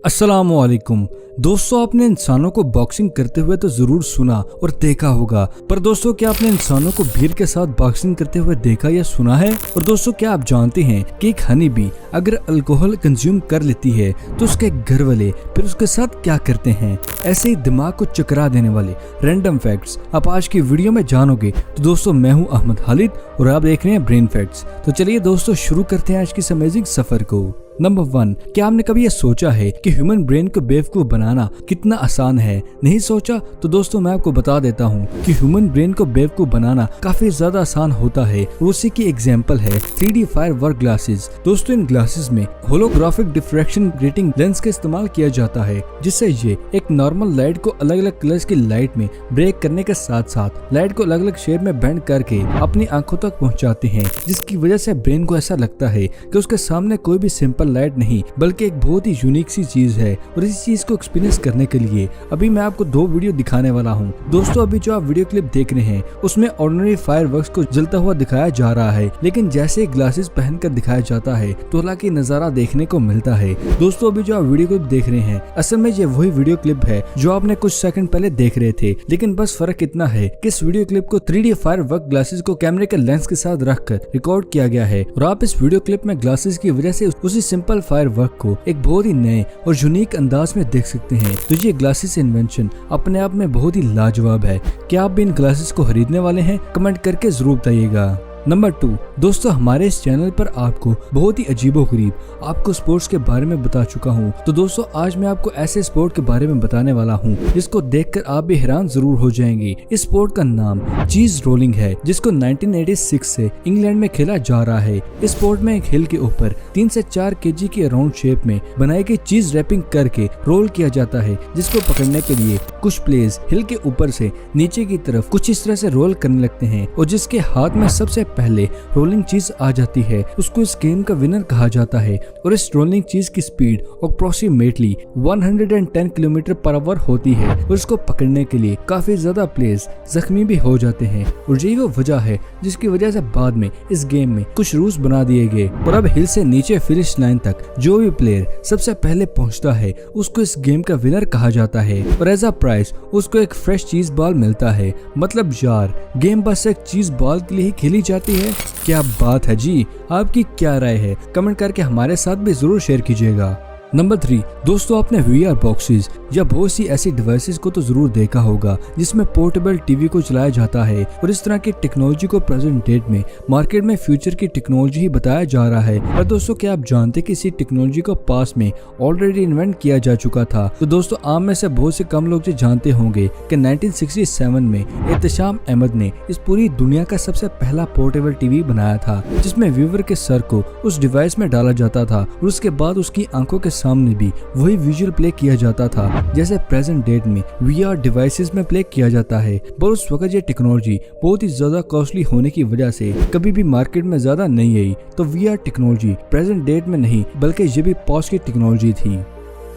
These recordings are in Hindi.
अस्सलामुअलैकुम दोस्तों, आपने इंसानों को बॉक्सिंग करते हुए तो जरूर सुना और देखा होगा, पर दोस्तों क्या आपने इंसानों को भीड़ के साथ बॉक्सिंग करते हुए देखा या सुना है? और दोस्तों क्या आप जानते हैं कि एक हनी बी अगर अल्कोहल कंज्यूम कर लेती है तो उसके घर वाले फिर उसके साथ क्या करते हैं? ऐसे ही दिमाग को चकरा देने वाले रैंडम फैक्ट्स आप आज की वीडियो में जानोगे। तो दोस्तों मैं हूँ अहमद खालिद और आप देख रहे हैं ब्रेन फैक्ट्स। तो चलिए दोस्तों शुरू करते हैं आज की इस अमेजिंग सफर को। नंबर 1, क्या आपने कभी ये सोचा है कि ह्यूमन ब्रेन को बेवकूफ बनाना कितना आसान है? नहीं सोचा? तो दोस्तों मैं आपको बता देता हूँ कि ह्यूमन ब्रेन को बेवकूफ बनाना काफी ज्यादा आसान होता है। उसी की एग्जांपल है 3D फायरवर्क ग्लासेस। दोस्तों इन ग्लासेस में होलोग्राफिक डिफ्रैक्शन ग्रेटिंग लेंस का इस्तेमाल किया जाता है, जिससे ये एक नॉर्मल लाइट को अलग अलग कलर्स की लाइट में ब्रेक करने के साथ साथ लाइट को अलग अलग शेप में बेंड करके अपनी आंखों तक पहुँचाते हैं, जिसकी वजह से ब्रेन को ऐसा लगता है कि उसके सामने कोई भी सिंपल लाइट नहीं बल्कि एक बहुत ही यूनिक सी चीज है। और इस चीज को एक्सपीरियंस करने के लिए अभी मैं आपको 2 वीडियो दिखाने वाला हूँ। दोस्तों अभी जो आप वीडियो क्लिप देख रहे हैं उसमें ऑर्डिनरी फायरवर्क्स को जलता हुआ दिखाया जा रहा है, लेकिन जैसे ग्लासेस पहनकर दिखाया जाता है तो हालांकि नजारा देखने को मिलता है। दोस्तों अभी जो आप वीडियो क्लिप देख रहे हैं असल में ये वही वीडियो क्लिप है जो आपने कुछ सेकंड पहले देख रहे थे, लेकिन बस फर्क इतना है कि इस वीडियो क्लिप को 3D फायरवर्क ग्लासेस को कैमरे के लेंस के साथ रखकर रिकॉर्ड किया गया है और आप इस वीडियो क्लिप में ग्लासेस की वजह से उसी सिंपल फायरवर्क को एक बहुत ही नए और यूनिक अंदाज में देख सकते हैं। तो ये ग्लासेस इन्वेंशन अपने आप में बहुत ही लाजवाब है। क्या आप भी इन ग्लासेस को खरीदने वाले हैं? कमेंट करके जरूर बताइएगा। नंबर 2, दोस्तों हमारे इस चैनल पर आपको बहुत ही अजीबोगरीब आपको स्पोर्ट्स के बारे में बता चुका हूँ। तो दोस्तों आज मैं आपको ऐसे स्पोर्ट के बारे में बताने वाला हूँ जिसको देखकर आप भी हैरान जरूर हो जाएंगे। इस स्पोर्ट का नाम चीज रोलिंग है, जिसको 1986 से इंग्लैंड में खेला जा रहा है। इस स्पोर्ट में एक हिल के ऊपर 3 से 4 kg की राउंड शेप में बनाई गई चीज रैपिंग करके रोल किया जाता है, जिसको पकड़ने के लिए कुछ प्लेयर्स हिल के ऊपर से नीचे की तरफ कुछ इस तरह से रोल करने लगते हैं और जिसके हाथ में सबसे पहले रोलिंग चीज आ जाती है उसको इस गेम का विनर कहा जाता है। और इस रोलिंग चीज की speed approximately 110 kilometre per hour होती है और इसको पकड़ने के लिए काफी ज्यादा प्लेयर्स जख्मी भी हो जाते हैं। और यही वो वजह है जिसकी वजह से बाद में इस गेम में कुछ रूल्स बना दिए गए और अब हिल से नीचे फिनिश लाइन तक जो भी प्लेयर सबसे पहले पहुंचता है उसको इस गेम का विनर कहा जाता है और एज अ प्राइज उसको एक फ्रेश चीज बॉल मिलता है। मतलब यार गेम बस एक चीज बॉल के लिए ही खेली जाती है। क्या बात है जी, आपकी क्या राय है? कमेंट करके हमारे साथ भी जरूर शेयर कीजिएगा। नंबर 3, दोस्तों आपने VR बॉक्सेस या बहुत सी ऐसी डिवाइसेस को तो जरूर देखा होगा जिसमें पोर्टेबल टीवी को चलाया जाता है और इस तरह की टेक्नोलॉजी को प्रेजेंट डेट में मार्केट में फ्यूचर की टेक्नोलॉजी ही बताया जा रहा है। पर दोस्तों क्या आप जानते कि इसी टेक्नोलॉजी को पास में ऑलरेडी इन्वेंट किया जा चुका था? तो दोस्तों आम में से बहुत से कम लोग जो जानते होंगे कि 1967 में एहतशाम अहमद ने इस पूरी दुनिया का सबसे पहला पोर्टेबल टीवी बनाया था, जिसमें व्यूअर के सर को उस डिवाइस में डाला जाता था और उसके बाद उसकी आंखों के सामने भी वही विजुअल प्ले किया जाता था जैसे प्रेजेंट डेट में VR डिवाइसेस में प्ले किया जाता है। पर उस वक्त ये टेक्नोलॉजी बहुत ही ज्यादा कॉस्टली होने की वजह से कभी भी मार्केट में ज्यादा नहीं आई। तो VR टेक्नोलॉजी प्रेजेंट डेट में नहीं बल्कि ये भी पास्ट की टेक्नोलॉजी थी।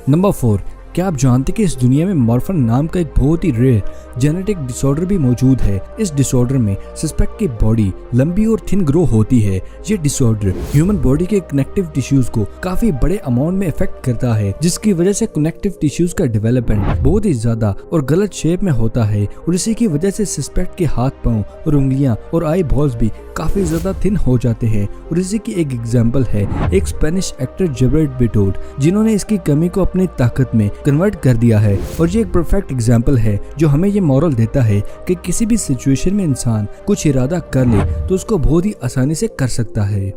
नंबर 4, क्या आप जानते कि इस दुनिया में मॉर्फन नाम का एक बहुत ही रेयर जेनेटिक डिसऑर्डर भी मौजूद है? इस डिसऑर्डर में सस्पेक्ट की बॉडी लंबी और थिन ग्रो होती है। ये डिसऑर्डर ह्यूमन बॉडी के कनेक्टिव टिश्यूज को काफी बड़े अमाउंट में इफेक्ट करता है, जिसकी वजह से कनेक्टिव टिश्यूज का डेवलपमेंट बहुत ही ज्यादा और गलत शेप में होता है और इसी की वजह से सस्पेक्ट के हाथ पांव और उंगलियां और आई बॉल्स भी काफी ज्यादा थिन हो जाते हैं। और इसी की एक एग्जाम्पल है एक स्पेनिश एक्टर जेबरेट बिटोट, जिन्होंने इसकी कमी को अपनी ताकत में कन्वर्ट कर दिया है। और ये एक परफेक्ट एग्जाम्पल है जो हमें ये मॉरल देता है कि किसी भी सिचुएशन में इंसान कुछ इरादा कर ले तो उसको बहुत ही आसानी से कर सकता है।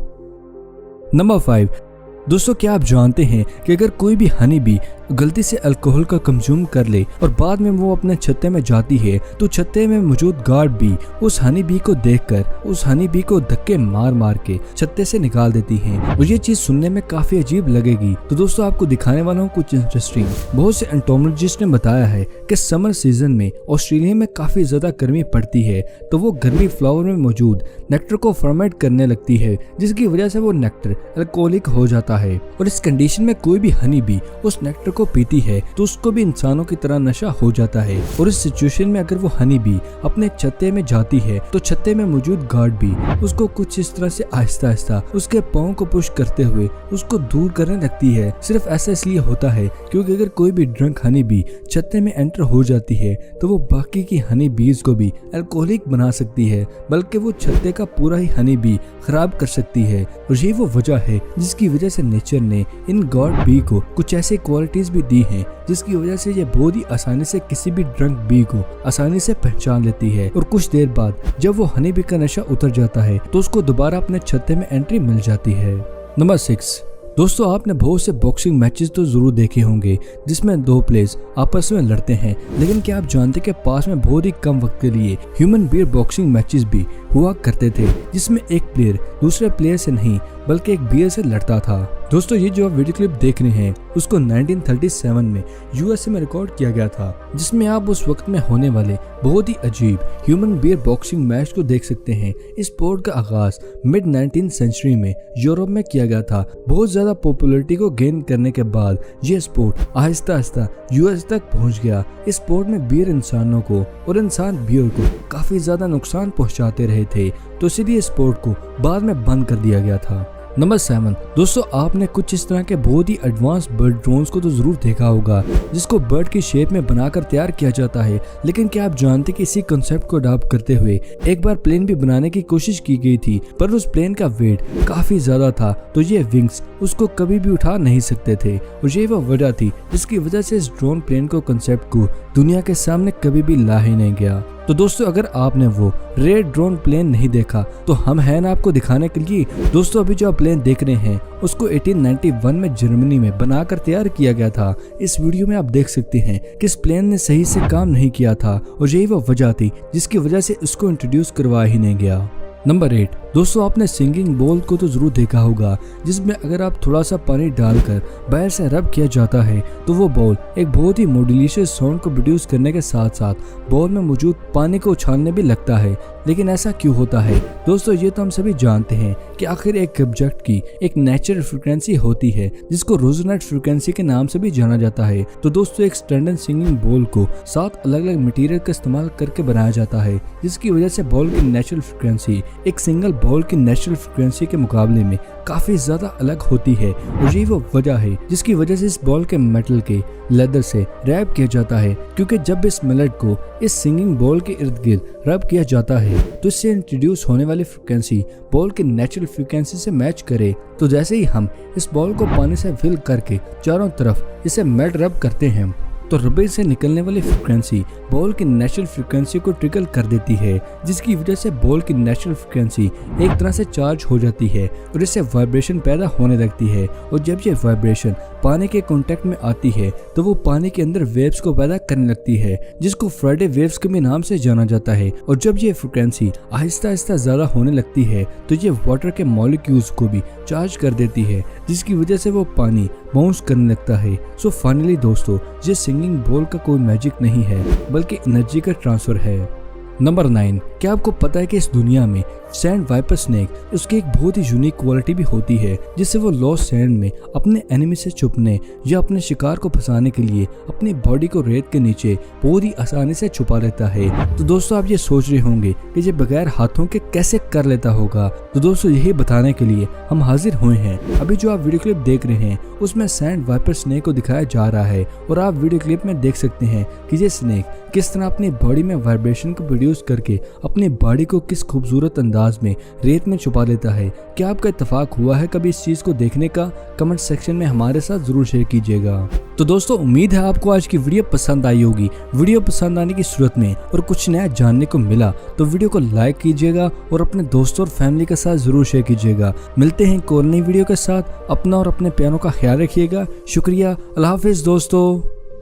नंबर 5, दोस्तों क्या आप जानते हैं कि अगर कोई भी हनी बी गलती से अल्कोहल का कंज्यूम कर ले और बाद में वो अपने छत्ते में जाती है तो छत्ते में मौजूद गार्ड बी उस हनी बी को देखकर उस हनी बी को धक्के मार मार के छत्ते से निकाल देती हैं। और ये चीज सुनने में काफी अजीब लगेगी, तो दोस्तों आपको दिखाने वाला हूँ कुछ इंटरेस्टिंग। बहुत से एंटोमोलॉजिस्ट ने बताया है कि समर सीजन में ऑस्ट्रेलिया में काफी ज्यादा गर्मी पड़ती है, तो वो गर्मी फ्लावर में मौजूद नेक्टर को फर्मेंट करने लगती है, जिसकी वजह से वो नेक्टर अल्कोहलिक हो जाता है। और इस कंडीशन में कोई भी हनी बी उस नेक्टर को पीती है तो उसको भी इंसानों की तरह नशा हो जाता है। और इस सिचुएशन में अगर वो हनी बी अपने छत्ते में जाती है तो छत्ते में मौजूद गार्ड भी उसको कुछ इस तरह से आहिस्ता आहिस्ता उसके पाँव को पुश करते हुए उसको दूर करने लगती है। सिर्फ ऐसा इसलिए होता है क्योंकि अगर कोई भी ड्रंक हनी बी छत्ते में एंटर हो जाती है तो वो बाकी की हनी बीज को भी अल्कोहलिक बना सकती है, बल्कि वो छत्ते का पूरा ही हनी बी खराब कर सकती है। और यही वो वजह है जिसकी वजह से नेचर ने इन गॉड बी को कुछ ऐसी क्वालिटीज भी दी हैं जिसकी वजह से ये बहुत ही आसानी से किसी भी ड्रंक बी को आसानी से पहचान लेती है। और कुछ देर बाद जब वो हनी बी का नशा उतर जाता है तो उसको दोबारा अपने छत्ते में एंट्री मिल जाती है। नंबर 6, दोस्तों आपने बहुत से बॉक्सिंग मैचेस तो जरूर देखे होंगे जिसमें दो प्लेयर्स आपस में लड़ते हैं, लेकिन क्या आप जानते हैं कि पास में बहुत ही कम वक्त के लिए ह्यूमन बियर बॉक्सिंग मैचेस भी हुआ करते थे जिसमें एक प्लेयर दूसरे प्लेयर से नहीं बल्कि एक बियर से लड़ता था। दोस्तों ये जो आप वीडियो क्लिप देख रहे हैं उसको 1937 में यूएसए में रिकॉर्ड किया गया था, जिसमें आप उस वक्त में होने वाले बहुत ही अजीब ह्यूमन बियर बॉक्सिंग मैच को देख सकते हैं। इस स्पोर्ट का आगाज मिड 19th सेंचुरी में यूरोप में किया गया था। बहुत ज्यादा पॉपुलैरिटी को गेन करने के बाद ये स्पोर्ट आहिस्ता आहिस्ता यूएस तक पहुंच गया। इस स्पोर्ट में बियर इंसानों को और इंसान बियर को काफी ज्यादा नुकसान पहुंचाते रहे थे, तो इसीलिए स्पोर्ट को बाद में बंद कर दिया गया था। नंबर 7, दोस्तों आपने कुछ इस तरह के बहुत ही एडवांस बर्ड ड्रोन्स को तो जरूर देखा होगा जिसको बर्ड की शेप में बनाकर तैयार किया जाता है, लेकिन क्या आप जानते कि इसी कंसेप्ट को अडॉप्ट करते हुए एक बार प्लेन भी बनाने की कोशिश की गई थी, पर उस प्लेन का वेट काफी ज्यादा था तो ये विंग्स उसको कभी भी उठा नहीं सकते थे। और ये वो वजह थी जिसकी वजह से इस ड्रोन प्लेन को कंसेप्ट को दुनिया के सामने कभी भी ला ही नहीं गया। तो दोस्तों अगर आपने वो रेड ड्रोन प्लेन नहीं देखा तो हम हैं ना आपको दिखाने के लिए। दोस्तों अभी जो आप प्लेन देख रहे हैं उसको 1891 में जर्मनी में बनाकर तैयार किया गया था। इस वीडियो में आप देख सकते हैं कि इस प्लेन ने सही से काम नहीं किया था और यही वो वजह थी जिसकी वजह से इसको इंट्रोड्यूस करवाया ही नहीं गया। नंबर 8, दोस्तों आपने सिंगिंग बॉल को तो जरूर देखा होगा जिसमें अगर आप थोड़ा सा पानी डालकर बाहर से रब किया जाता है तो वो बॉल एक बहुत ही मॉड्यूलेशन साउंड को प्रोड्यूस करने के साथ साथ बॉल में मौजूद पानी को उछालने भी लगता है। लेकिन ऐसा क्यों होता है दोस्तों, ये तो हम सभी जानते हैं कि आखिर एक ऑब्जेक्ट की एक नेचुरल फ्रीक्वेंसी होती है जिसको रेजोनेंट फ्रीक्वेंसी के नाम से भी जाना जाता है। तो दोस्तों एक स्टैंडर्ड सिंगिंग बॉल को 7 अलग अलग मटेरियल का इस्तेमाल करके बनाया जाता है जिसकी वजह से बॉल की नेचुरल फ्रीक्वेंसी एक सिंगल बॉल की नेचुरल फ्रीक्वेंसी के मुकाबले में काफी ज्यादा अलग होती है। और यही वो वजह है जिसकी वजह से इस बॉल के मेटल के लेदर से रैप किया जाता है, क्योंकि जब इस मेलेट को इस सिंगिंग बॉल के इर्द गिर्द रब किया जाता है तो इससे इंट्रोड्यूस होने वाली फ्रीक्वेंसी बॉल की नेचुरल फ्रीक्वेंसी से मैच करे। तो जैसे ही हम इस बॉल को पानी से फिल करके चारों तरफ इसे मेल्ट रब करते हैं तो रबड़ से निकलने वाली फ्रीक्वेंसी बॉल की नेचुरल फ्रीक्वेंसी को ट्रिगर कर देती है, जिसकी वजह से बॉल की नेचुरल फ्रीक्वेंसी एक तरह से चार्ज हो जाती है और इससे वाइब्रेशन पैदा होने लगती है। और जब ये वाइब्रेशन पानी के कांटेक्ट में आती है तो वो पानी के अंदर वेव्स को पैदा करने लगती है जिसको फ्राइडे वेव्स के भी नाम से जाना जाता है। और जब ये फ्रीक्वेंसी आहिस्ता आहिस्ता ज्यादा होने लगती है तो ये वाटर के मॉलिक्यूल्स को भी चार्ज कर देती है जिसकी वजह से वो पानी बाउंस करने लगता है। सो फाइनली दोस्तों ये सिंगिंग बॉल का कोई मैजिक नहीं है बल्कि एनर्जी का ट्रांसफर है। नंबर 9, क्या आपको पता है कि इस दुनिया में सैंड वाइपर स्नेक उसकी एक बहुत ही यूनिक क्वालिटी भी होती है जिससे वो लॉस्ट सैंड में अपने एनिमी से छुपने या अपने शिकार को फंसाने के लिए अपनी बॉडी को रेत के नीचे बहुत ही आसानी से छुपा लेता है। तो दोस्तों आप ये सोच रहे होंगे कि ये बगैर हाथों के कैसे कर लेता होगा, तो दोस्तों यही बताने के लिए हम हाजिर हुए हैं। अभी जो आप वीडियो क्लिप देख रहे हैं उसमें सैंड वाइपर स्नेक को दिखाया जा रहा है और आप वीडियो क्लिप में देख सकते हैं कि ये स्नेक किस तरह अपनी बॉडी में वाइब्रेशन को प्रोड्यूस करके अपनी बॉडी को किस खूबसूरत अंदाज में रेत में छुपा लेता है। क्या आपका इत्तेफाक हुआ है कभी इस चीज को देखने का? कमेंट सेक्शन में हमारे साथ जरूर शेयर कीजिएगा। तो दोस्तों उम्मीद है आपको आज की वीडियो पसंद आई होगी। वीडियो पसंद आने की सूरत में और कुछ नया जानने को मिला तो वीडियो को लाइक कीजिएगा और अपने दोस्तों और फैमिली के साथ जरूर शेयर कीजिएगा। मिलते हैं एक और नई वीडियो के साथ। अपना और अपने प्यारों का ख्याल रखिएगा। शुक्रिया। अल्लाह हाफिज दोस्तों।